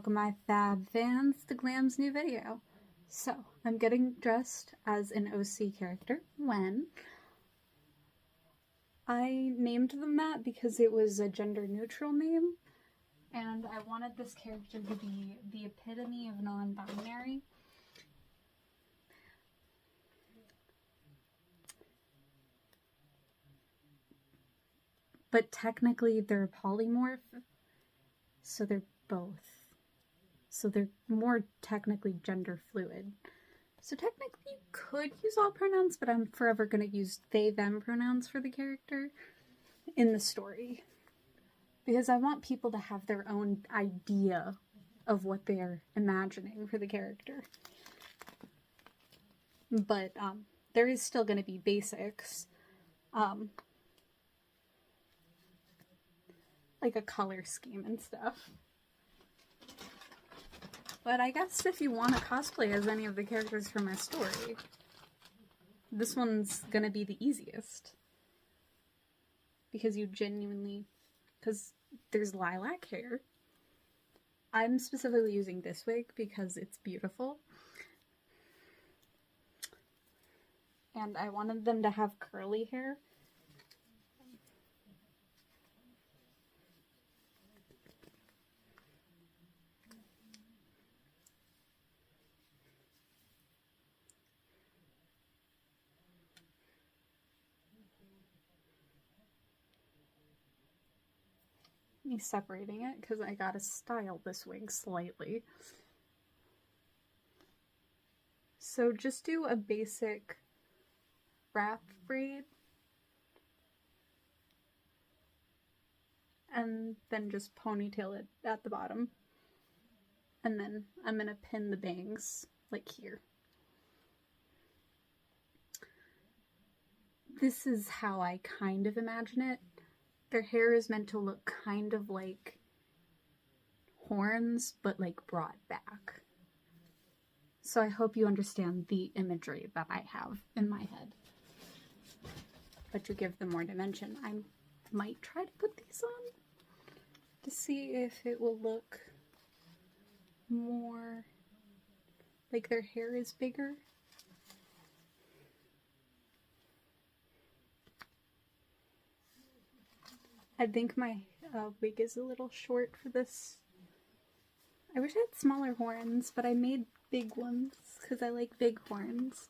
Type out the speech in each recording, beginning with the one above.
welcome my fab fans to Glam's new video. So, I'm getting dressed as an OC character, Wynne. I named them that because it was a gender neutral name, and I wanted this character to be the epitome of non-binary. But technically they're a polymorph, so they're both. So they're more technically gender fluid. So technically you could use all pronouns, but I'm forever going to use they, them pronouns for the character in the story. Because I want people to have their own idea of what they're imagining for the character. But there is still going to be basics. Like a color scheme and stuff. But I guess if you want to cosplay as any of the characters from our story, this one's gonna be the easiest. Because because there's lilac hair. I'm specifically using this wig because it's beautiful. And I wanted them to have curly hair. Me separating it because I gotta style this wig slightly. So just do a basic wrap braid and then just ponytail it at the bottom, and then I'm gonna pin the bangs like here. This is how I kind of imagine it. Their hair is meant to look kind of like horns, but like brought back. So I hope you understand the imagery that I have in my head. But to give them more dimension, I might try to put these on to see if it will look more like their hair is bigger. I think my wig is a little short for this. I wish I had smaller horns, but I made big ones because I like big horns.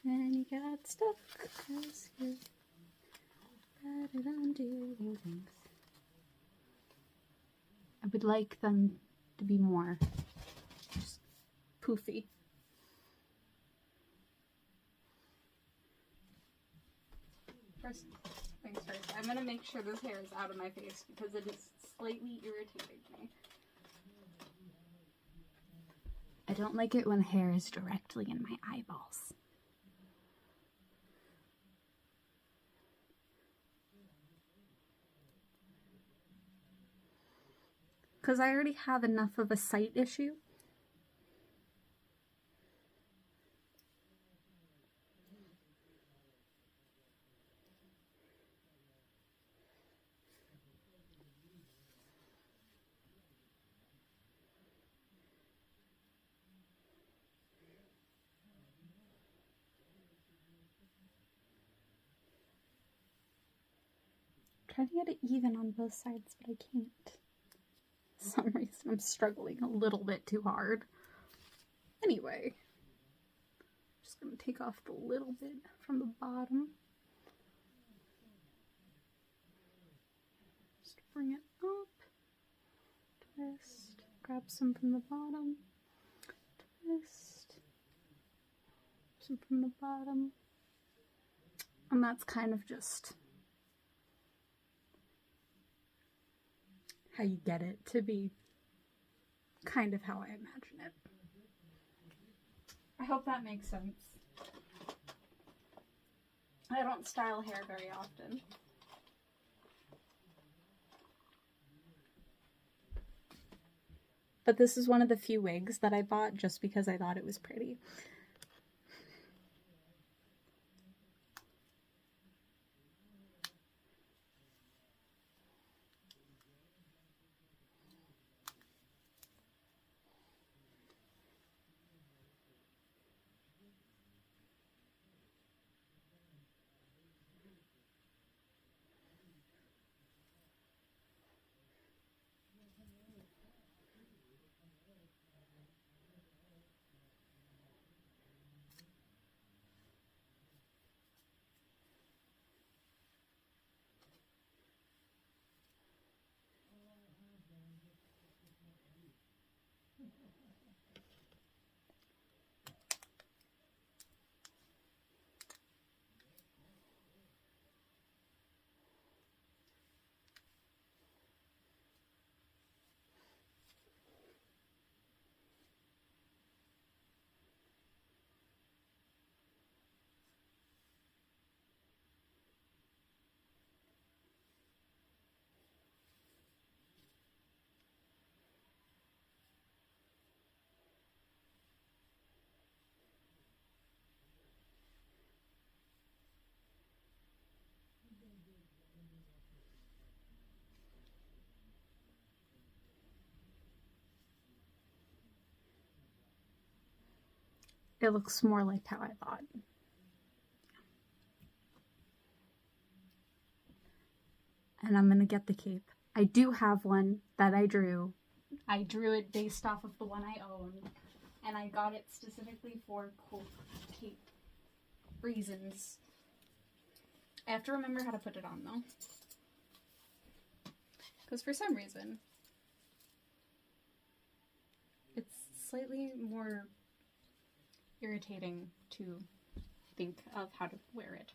And you got stuck as you started undoing things. I would like them to be more just poofy. First things first, I'm going to make sure this hair is out of my face because it is slightly irritating me. I don't like it when hair is directly in my eyeballs. Because I already have enough of a sight issue. Trying to get it even on both sides, but I can't. For some reason I'm struggling a little bit too hard. Anyway, just gonna take off the little bit from the bottom. Just bring it up, twist, grab some from the bottom, twist, some from the bottom, and that's kind of just how you get it to be kind of how I imagine it. I hope that makes sense. I don't style hair very often. But this is one of the few wigs that I bought just because I thought it was pretty. It looks more like how I thought. And I'm gonna get the cape. I do have one that I drew. I drew it based off of the one I own. And I got it specifically for cool cape reasons. I have to remember how to put it on though. Because for some reason, it's slightly more irritating to think of how to wear it.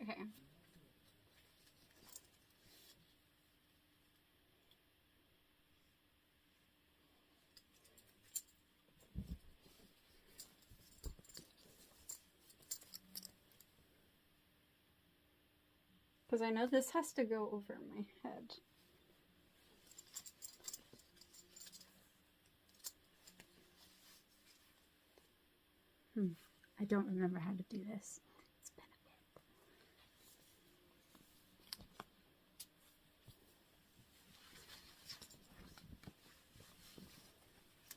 Okay. Because I know this has to go over my head. I don't remember how to do this. It's been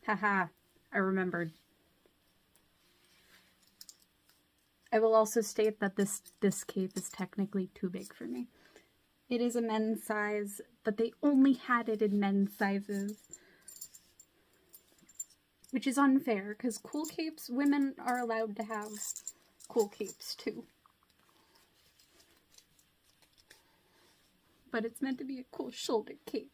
a bit. Haha, I remembered. I will also state that this cape is technically too big for me. It is a men's size, but they only had it in men's sizes. Which is unfair, because cool capes, women are allowed to have cool capes too. But it's meant to be a cool shoulder cape.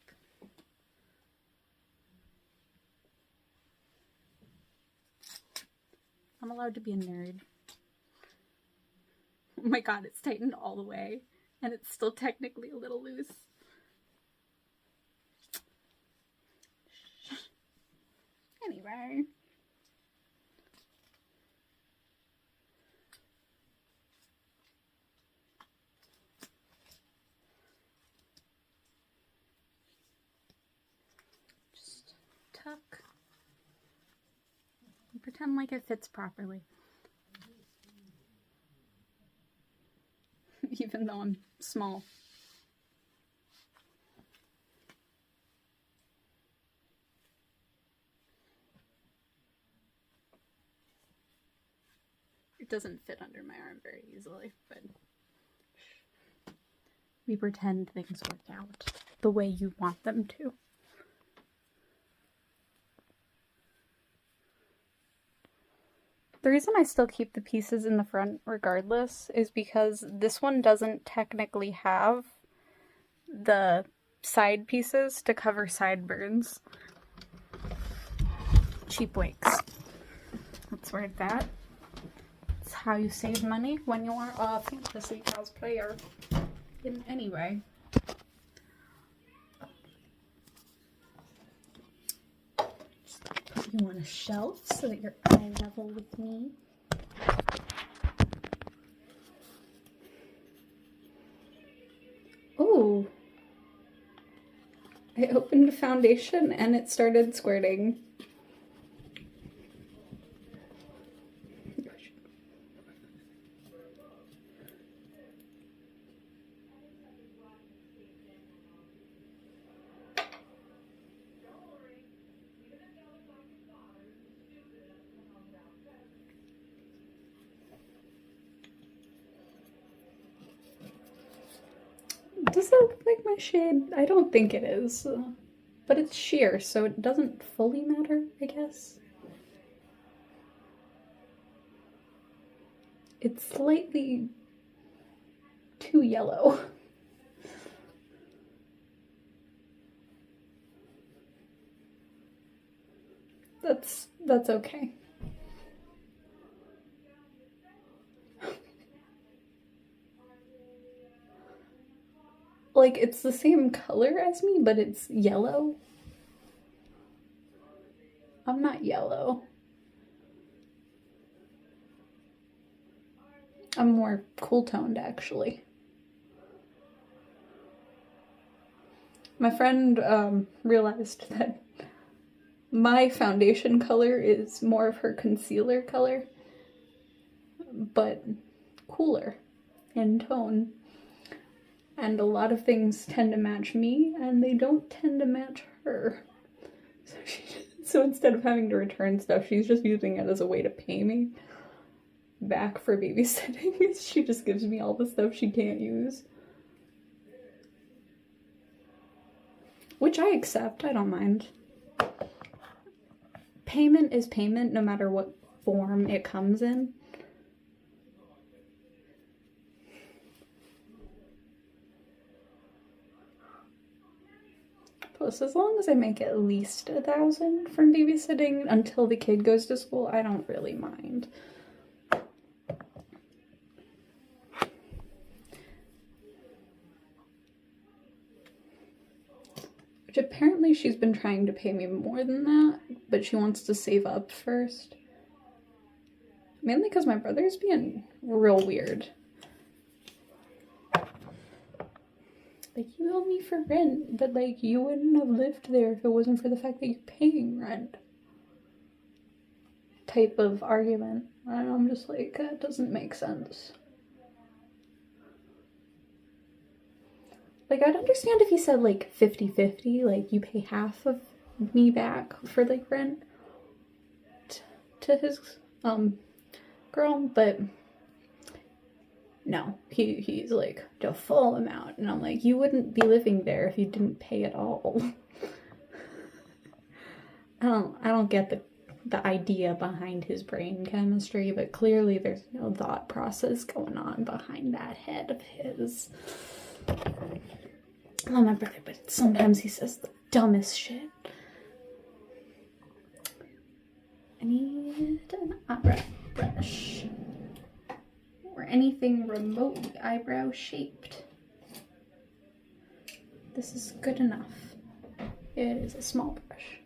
I'm allowed to be a nerd. Oh my god, it's tightened all the way, and it's still technically a little loose. Anyway. Just tuck. And pretend like it fits properly. Even though I'm small. It doesn't fit under my arm very easily, but we pretend things work out the way you want them to. The reason I still keep the pieces in the front regardless is because this one doesn't technically have the side pieces to cover sideburns. Cheap wigs. That's where it's at. It's how you save money when you are a fantasy cosplayer in any way. Just put you on a shelf so that you're eye level with me. Oh, I opened a foundation and it started squirting. Does that look like my shade? I don't think it is. But it's sheer, so it doesn't fully matter, I guess. It's slightly too yellow. That's okay. Like, it's the same color as me, but it's yellow. I'm not yellow. I'm more cool-toned, actually. My friend realized that my foundation color is more of her concealer color, but cooler in tone. And a lot of things tend to match me, and they don't tend to match her. So she So instead of having to return stuff, she's just using it as a way to pay me back for babysitting. She just gives me all the stuff she can't use. Which I accept, I don't mind. Payment is payment no matter what form it comes in. Plus, as long as I make at least 1,000 from babysitting until the kid goes to school, I don't really mind. Which apparently she's been trying to pay me more than that, but she wants to save up first. Mainly because my brother's being real weird. Like, you owe me for rent, but, like, you wouldn't have lived there if it wasn't for the fact that you're paying rent. Type of argument. And I'm just like, that doesn't make sense. Like, I'd understand if he said, like, 50-50, like, you pay half of me back for, like, rent to his, girl, but no, he's like, the full amount, and I'm like, you wouldn't be living there if you didn't pay at all. I don't get the idea behind his brain chemistry, but clearly there's no thought process going on behind that head of his. I love my brother, but sometimes he says the dumbest shit. I need an eyebrow brush. Or anything remotely eyebrow shaped. This is good enough. It is a small brush.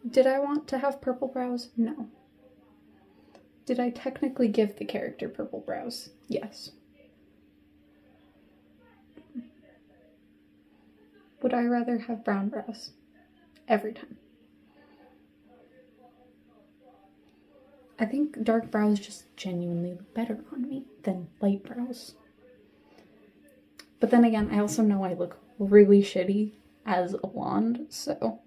Did I want to have purple brows? No. Did I technically give the character purple brows? Yes. Would I rather have brown brows? Every time. I think dark brows just genuinely look better on me than light brows. But then again, I also know I look really shitty as a blonde, so.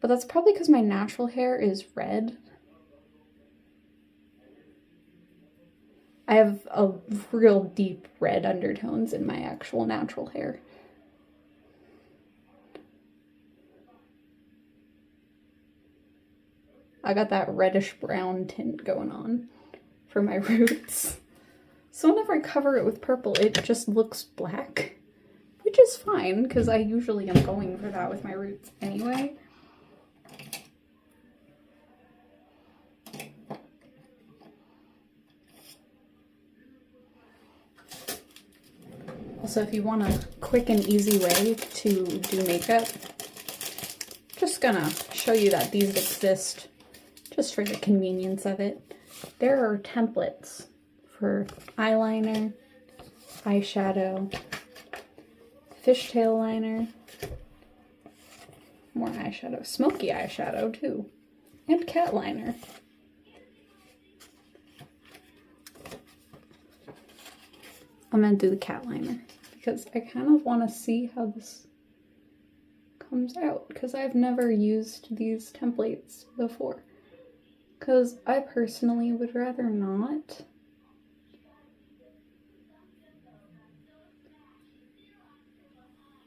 But that's probably because my natural hair is red. I have a real deep red undertones in my actual natural hair. I got that reddish brown tint going on for my roots. So whenever I cover it with purple, it just looks black, which is fine because I usually am going for that with my roots anyway. Also, if you want a quick and easy way to do makeup, just gonna show you that these exist just for the convenience of it. There are templates for eyeliner, eyeshadow, fishtail liner, more eyeshadow, smoky eyeshadow too, and cat liner. I'm gonna do the cat liner because I kind of want to see how this comes out because I've never used these templates before. Because I personally would rather not.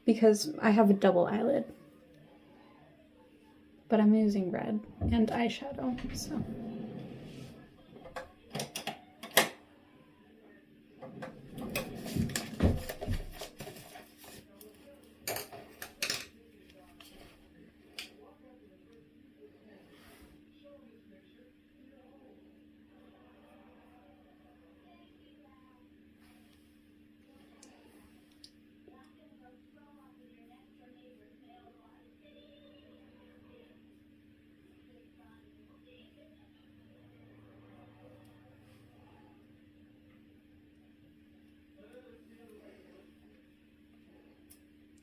Because I have a double eyelid. But I'm using red and eyeshadow, so.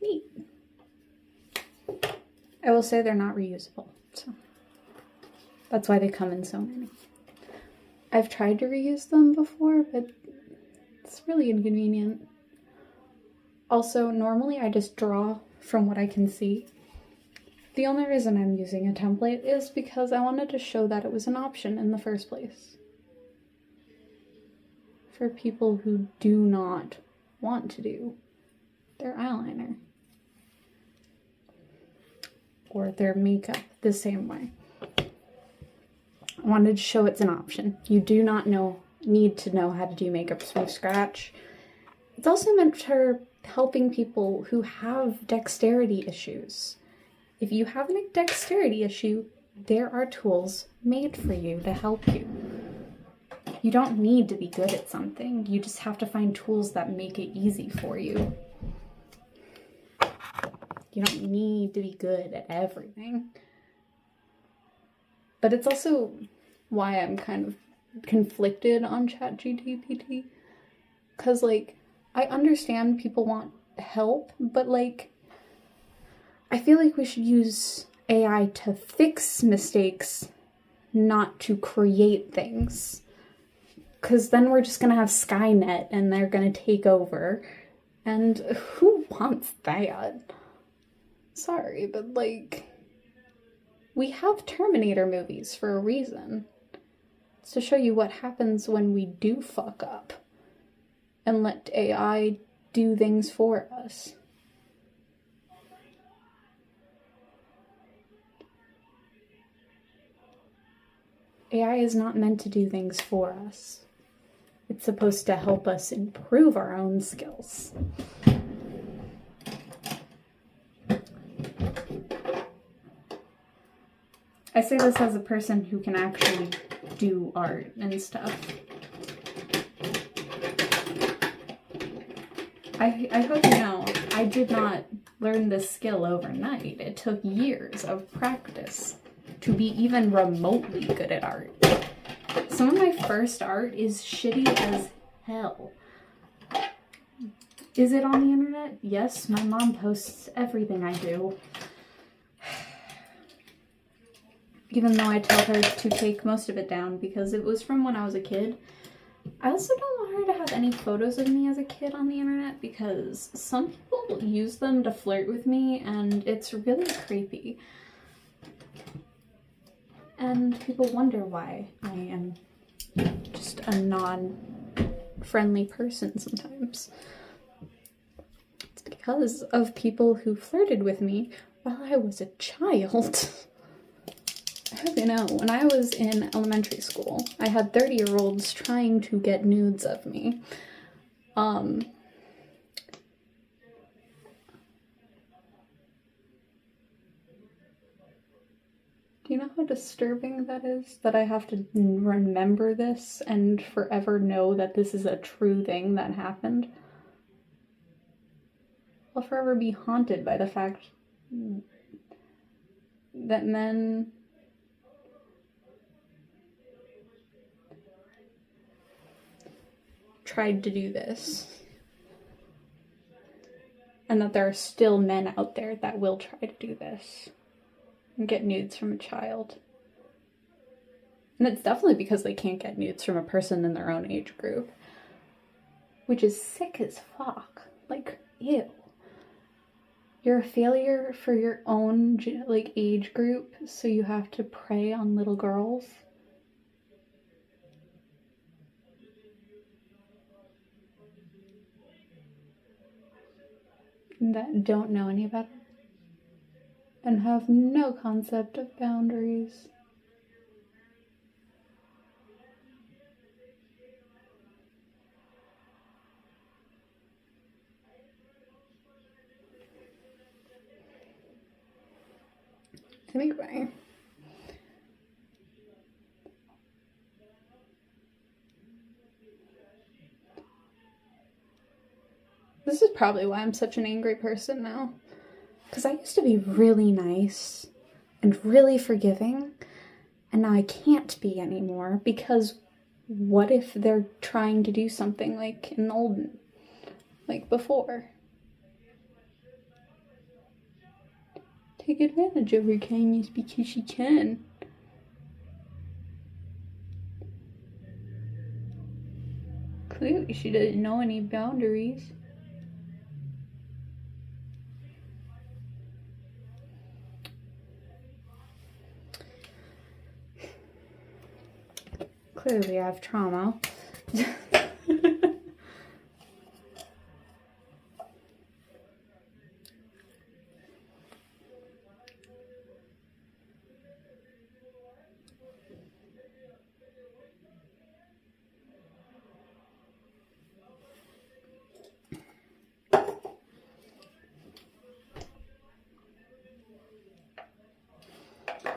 Neat. I will say they're not reusable, so that's why they come in so many. I've tried to reuse them before, but it's really inconvenient. Also, normally I just draw from what I can see. The only reason I'm using a template is because I wanted to show that it was an option in the first place. For people who do not want to do their eyeliner. Or their makeup the same way. I wanted to show it's an option. You do not need to know how to do makeup from scratch. It's also meant for helping people who have dexterity issues. If you have a dexterity issue, there are tools made for you to help you. You don't need to be good at something. You just have to find tools that make it easy for you. You don't need to be good at everything. But it's also why I'm kind of conflicted on ChatGPT. Because, like, I understand people want help, but, like, I feel like we should use AI to fix mistakes, not to create things. Because then we're just going to have Skynet and they're going to take over. And who wants that? Sorry, but, like, we have Terminator movies for a reason. It's to show you what happens when we do fuck up and let AI do things for us. AI is not meant to do things for us. It's supposed to help us improve our own skills. I say this as a person who can actually do art and stuff. I hope you know, I did not learn this skill overnight. It took years of practice to be even remotely good at art. Some of my first art is shitty as hell. Is it on the internet? Yes, my mom posts everything I do. Even though I tell her to take most of it down because it was from when I was a kid. I also don't want her to have any photos of me as a kid on the internet because some people use them to flirt with me and it's really creepy. And people wonder why I am just a non-friendly person sometimes. It's because of people who flirted with me while I was a child. I hope you know, when I was in elementary school, I had 30-year-olds trying to get nudes of me. Do you know how disturbing that is? That I have to remember this and forever know that this is a true thing that happened? I'll forever be haunted by the fact that men tried to do this. And that there are still men out there that will try to do this. And get nudes from a child. And it's definitely because they can't get nudes from a person in their own age group. Which is sick as fuck. Like, ew. You're a failure for your own, like, age group, so you have to prey on little girls. That don't know any better. And have no concept of boundaries. Anyway. This is probably why I'm such an angry person now. Because I used to be really nice and really forgiving, and now I can't be anymore because what if they're trying to do something like in the olden, like before? Take advantage of her kindness because she can. Clearly she doesn't know any boundaries. clearly I have trauma.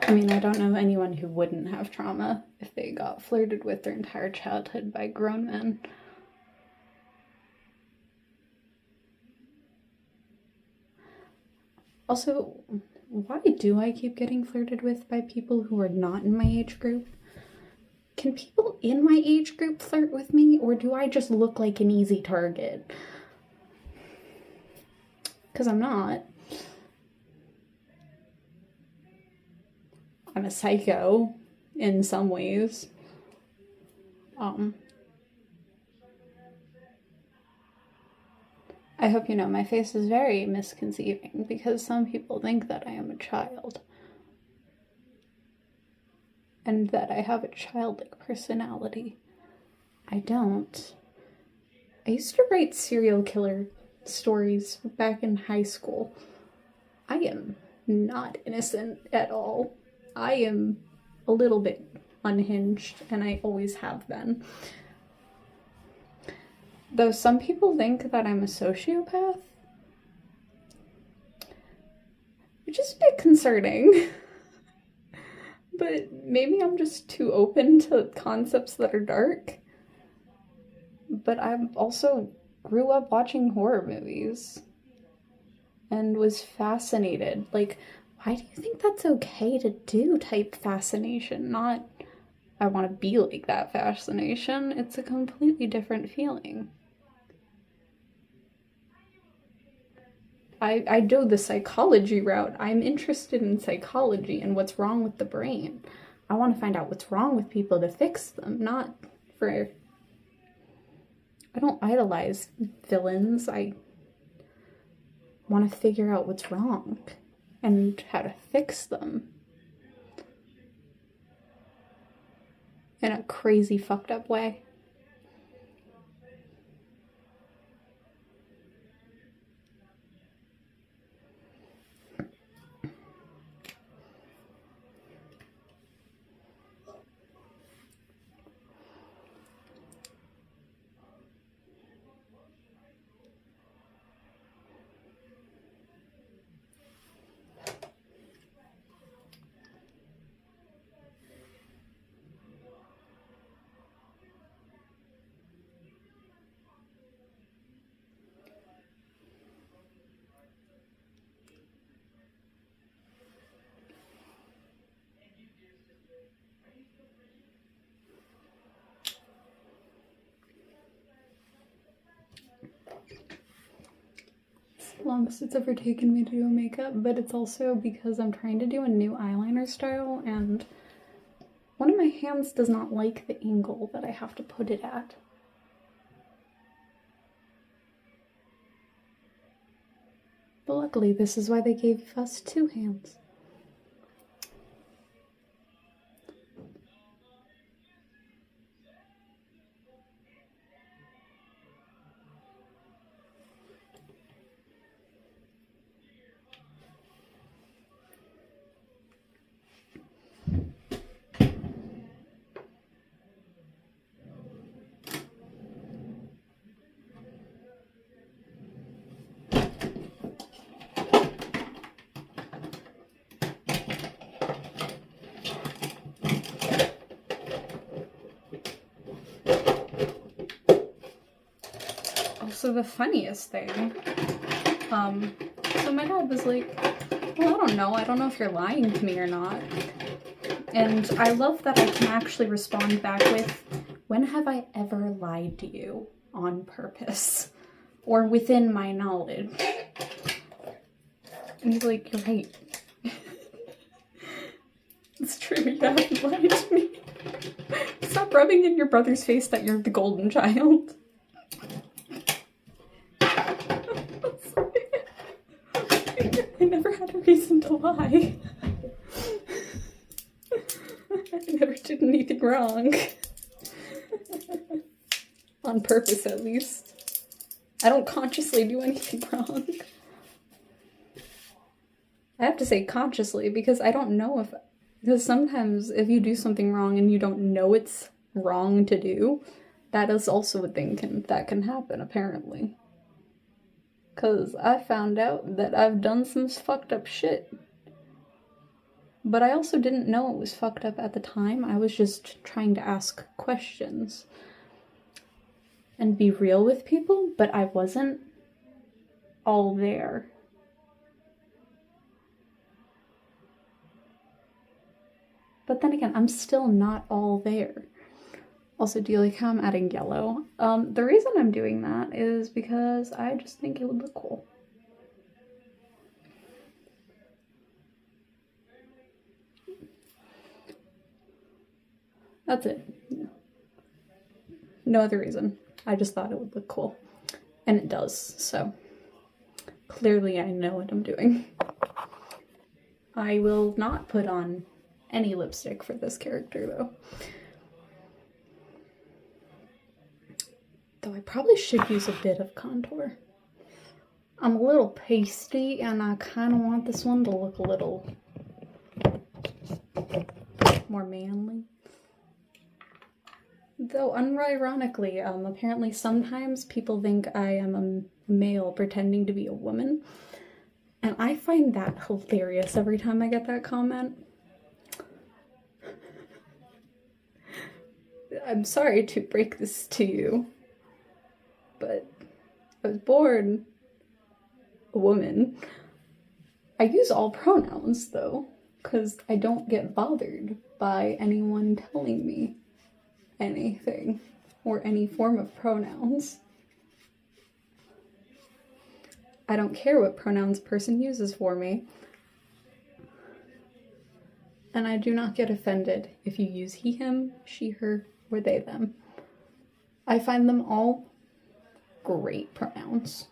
I mean, I don't know anyone who wouldn't have trauma if they got flirted with their entire childhood by grown men. Also, why do I keep getting flirted with by people who are not in my age group? Can people in my age group flirt with me, or do I just look like an easy target? Because I'm not. I'm a psycho in some ways. I hope you know my face is very misconceiving because some people think that I am a child. And that I have a childlike personality. I don't. I used to write serial killer stories back in high school. I am not innocent at all. I am a little bit unhinged, and I always have been. Though some people think that I'm a sociopath, which is a bit concerning. But maybe I'm just too open to concepts that are dark. But I also grew up watching horror movies and was fascinated. Like, why do you think that's okay to do type fascination? Not, I want to be like that fascination. It's a completely different feeling. I do the psychology route. I'm interested in psychology and what's wrong with the brain. I want to find out what's wrong with people to fix them, not for... I don't idolize villains. I want to figure out what's wrong and how to fix them. In a crazy, fucked up way. Longest it's ever taken me to do makeup, but it's also because I'm trying to do a new eyeliner style and one of my hands does not like the angle that I have to put it at. But luckily, this is why they gave us two hands. So the funniest thing, so my dad was like, well, I don't know if you're lying to me or not. And I love that I can actually respond back with, when have I ever lied to you on purpose or within my knowledge? And he's like, you're right. It's true, you haven't lied to me. Stop rubbing in your brother's face that you're the golden child. I never had a reason to lie. I never did anything wrong. On purpose, at least. I don't consciously do anything wrong. I have to say consciously because I don't know if... Because sometimes if you do something wrong and you don't know it's wrong to do, that is also a thing that can happen, apparently. Because I found out that I've done some fucked up shit. But I also didn't know it was fucked up at the time. I was just trying to ask questions and be real with people, but I wasn't all there. But then again, I'm still not all there. Also, do you like how I'm adding yellow? The reason I'm doing that is because I just think it would look cool. That's it. No other reason. I just thought it would look cool. And it does, so clearly I know what I'm doing. I will not put on any lipstick for this character, though. Though I probably should use a bit of contour. I'm a little pasty, and I kind of want this one to look a little more manly. Though, unironically, apparently sometimes people think I am a male pretending to be a woman. And I find that hilarious every time I get that comment. I'm sorry to break this to you, but I was born a woman. I use all pronouns, though, because I don't get bothered by anyone telling me anything or any form of pronouns. I don't care what pronouns a person uses for me. And I do not get offended if you use he, him, she, her, or they, them. I find them all great pronouns.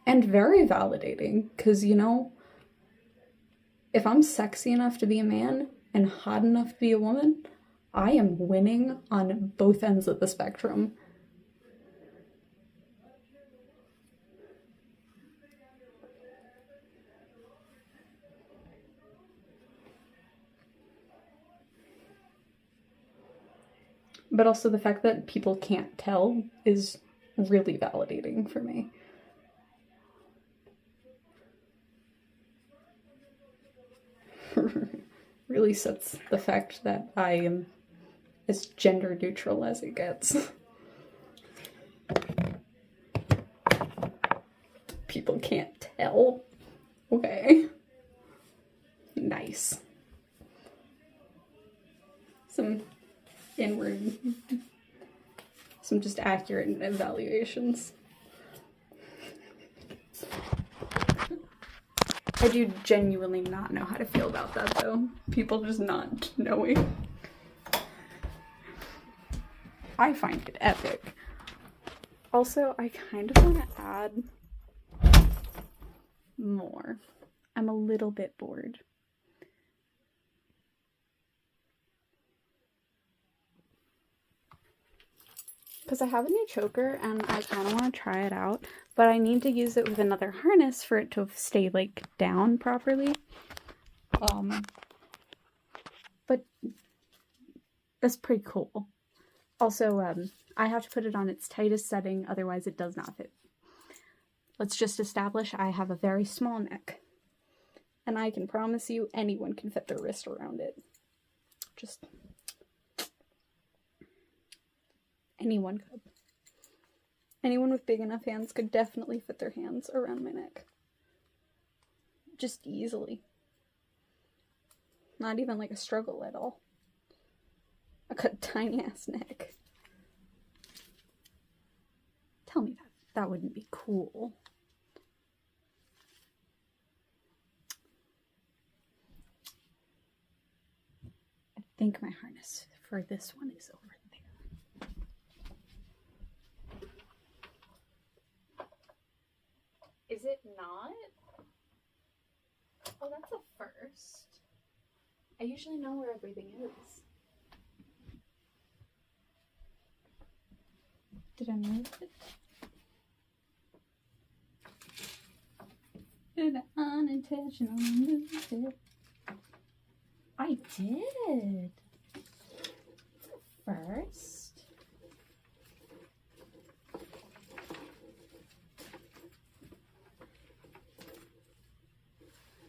And very validating, because, you know, if I'm sexy enough to be a man and hot enough to be a woman, I am winning on both ends of the spectrum. But also the fact that people can't tell is really validating for me. Really sets the fact that I am as gender neutral as it gets. People can't tell. Okay. Nice. Some just accurate evaluations. I do genuinely not know how to feel about that, though. People just not knowing. I find it epic. Also, I kind of want to add more. I'm a little bit bored. Because I have a new choker and I kind of want to try it out, but I need to use it with another harness for it to stay like down properly. But that's pretty cool. Also, I have to put it on its tightest setting, otherwise it does not fit. Let's just establish I have a very small neck, and I can promise you anyone can fit their wrist around it. Just anyone could. Anyone with big enough hands could definitely fit their hands around my neck. Just easily. Not even like a struggle at all. I got a tiny ass neck. Tell me that wouldn't be cool. I think my harness for this one is over there. Is it not? Oh, that's a first. I usually know where everything is. Did I move it? Did I unintentionally move it? I did. First.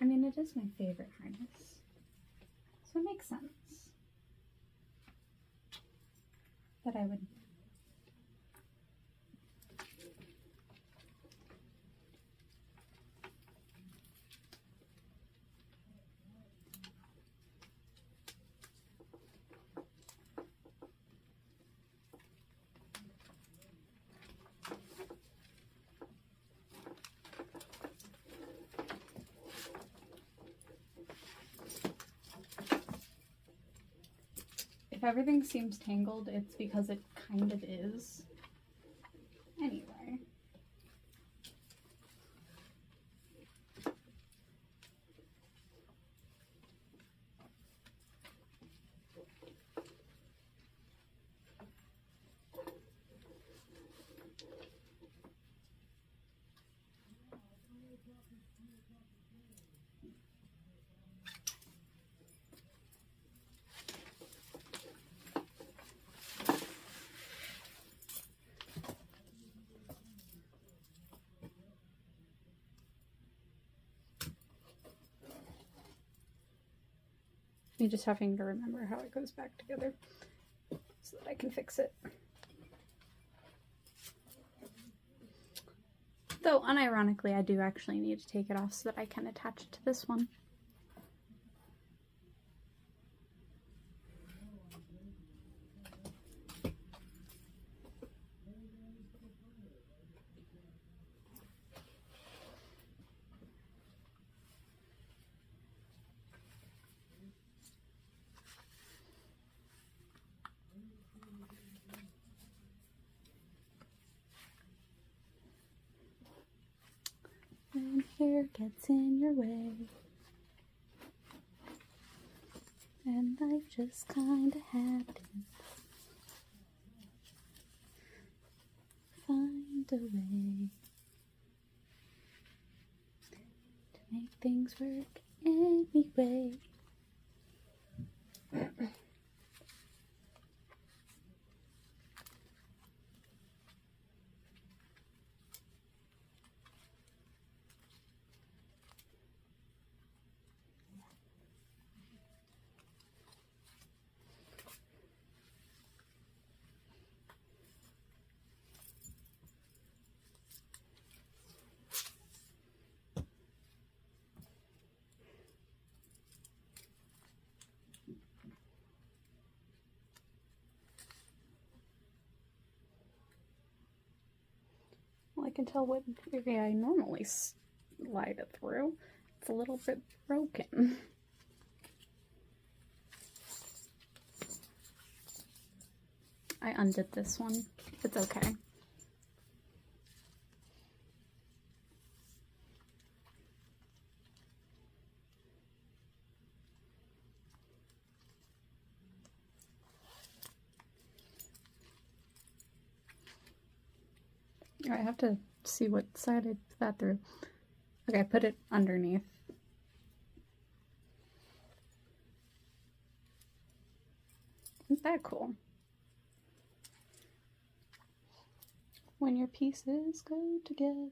I mean, it is my favorite harness, so it makes sense that I would. If everything seems tangled, it's because it kind of is. Anyway. Me just having to remember how it goes back together so that I can fix it. Though, unironically, I do actually need to take it off so that I can attach it to this one. When hair gets in your way and life just kinda happens, find a way to make things work anyway. Well, I can tell what area I normally slide it through. It's a little bit broken. I undid this one. It's okay. I have to see what side I put that through. Okay, I put it underneath. Isn't that cool? When your pieces go together.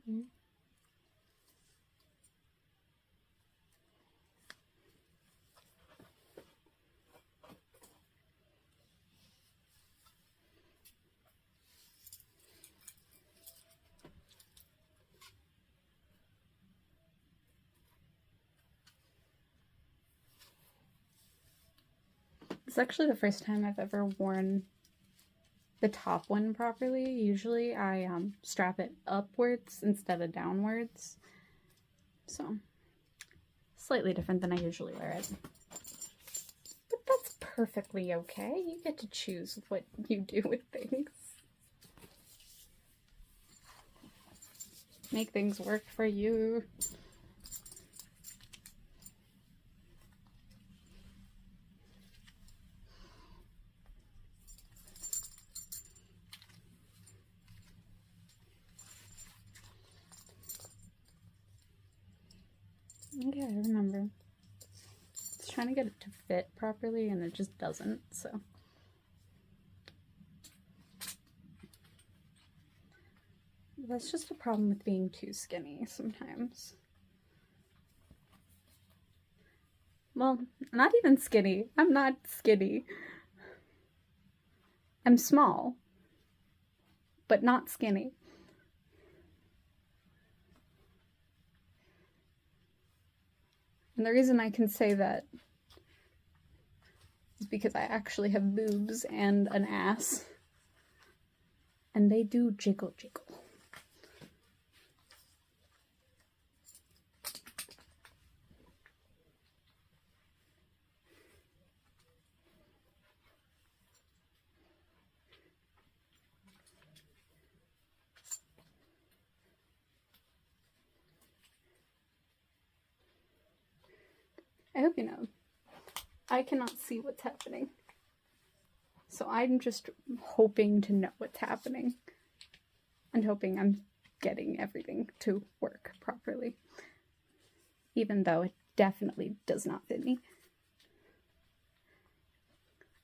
It's actually the first time I've ever worn the top one properly. Usually I strap it upwards instead of downwards. So, slightly different than I usually wear it. But that's perfectly okay. You get to choose what you do with things. Make things work for you. Yeah, I remember. I was trying to get it to fit properly and it just doesn't, so. That's just a problem with being too skinny sometimes. Well, not even skinny. I'm not skinny. I'm small, but not skinny. And the reason I can say that is because I actually have boobs and an ass. And they do jiggle jiggle. I hope you know, I cannot see what's happening. So I'm just hoping to know what's happening. And hoping I'm getting everything to work properly. Even though it definitely does not fit me.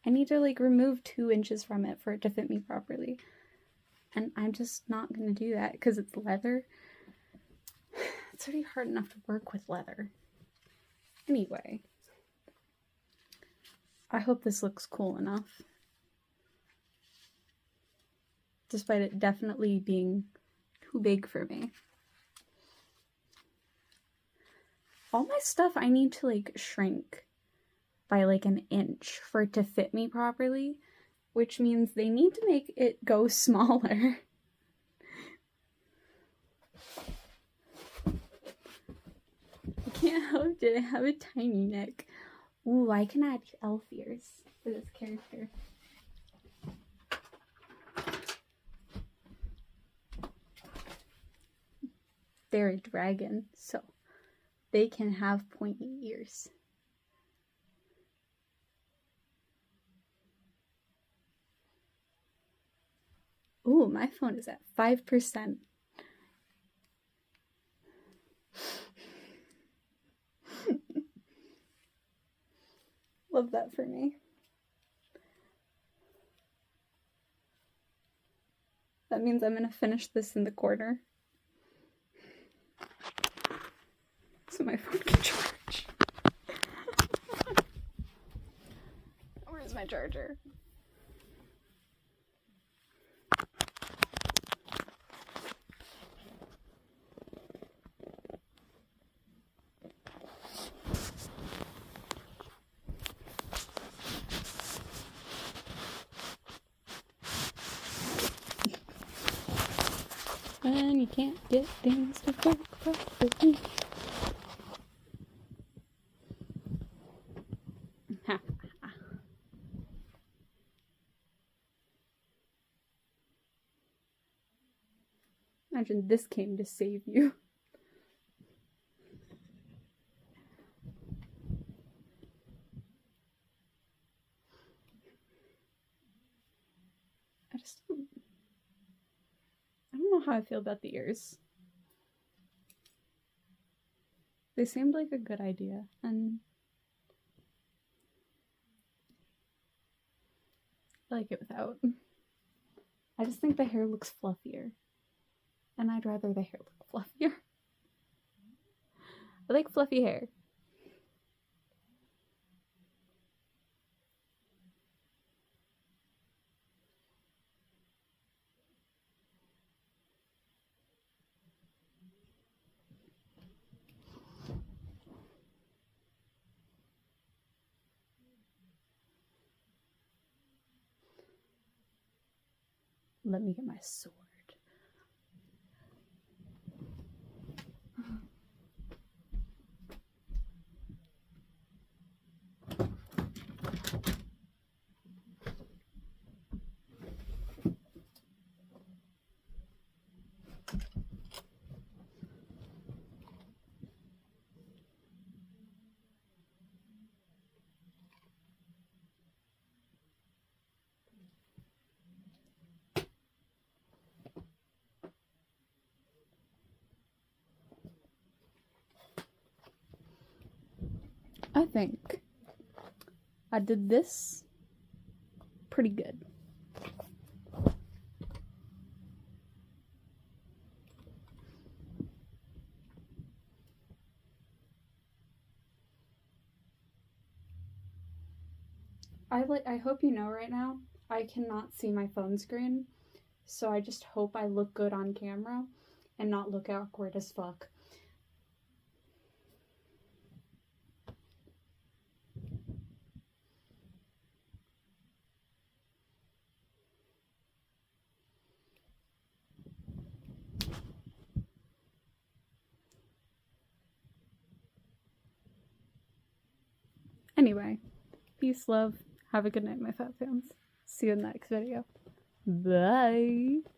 I need to like remove 2 inches from it for it to fit me properly. And I'm just not going to do that because it's leather. It's already hard enough to work with leather. Anyway, I hope this looks cool enough. Despite it definitely being too big for me. All my stuff I need to like shrink by like an inch for it to fit me properly, which means they need to make it go smaller. I can't help it, I have a tiny neck. Ooh, I can add elf ears for this character. They're a dragon, so they can have pointy ears. Ooh, my phone is at 5%. Love that for me. That means I'm gonna finish this in the corner. So my phone can charge. Where's my charger? When you can't get things to work properly. Imagine this came to save you. I don't know how I feel about the ears. They seemed like a good idea, and I like it without. I just think the hair looks fluffier. And I'd rather the hair look fluffier. I like fluffy hair. Let me get my sword. think I did this pretty good. I hope you know right now, I cannot see my phone screen, so I just hope I look good on camera and not look awkward as fuck. Anyway, peace, love. Have a good night, my fat fans. See you in the next video. Bye.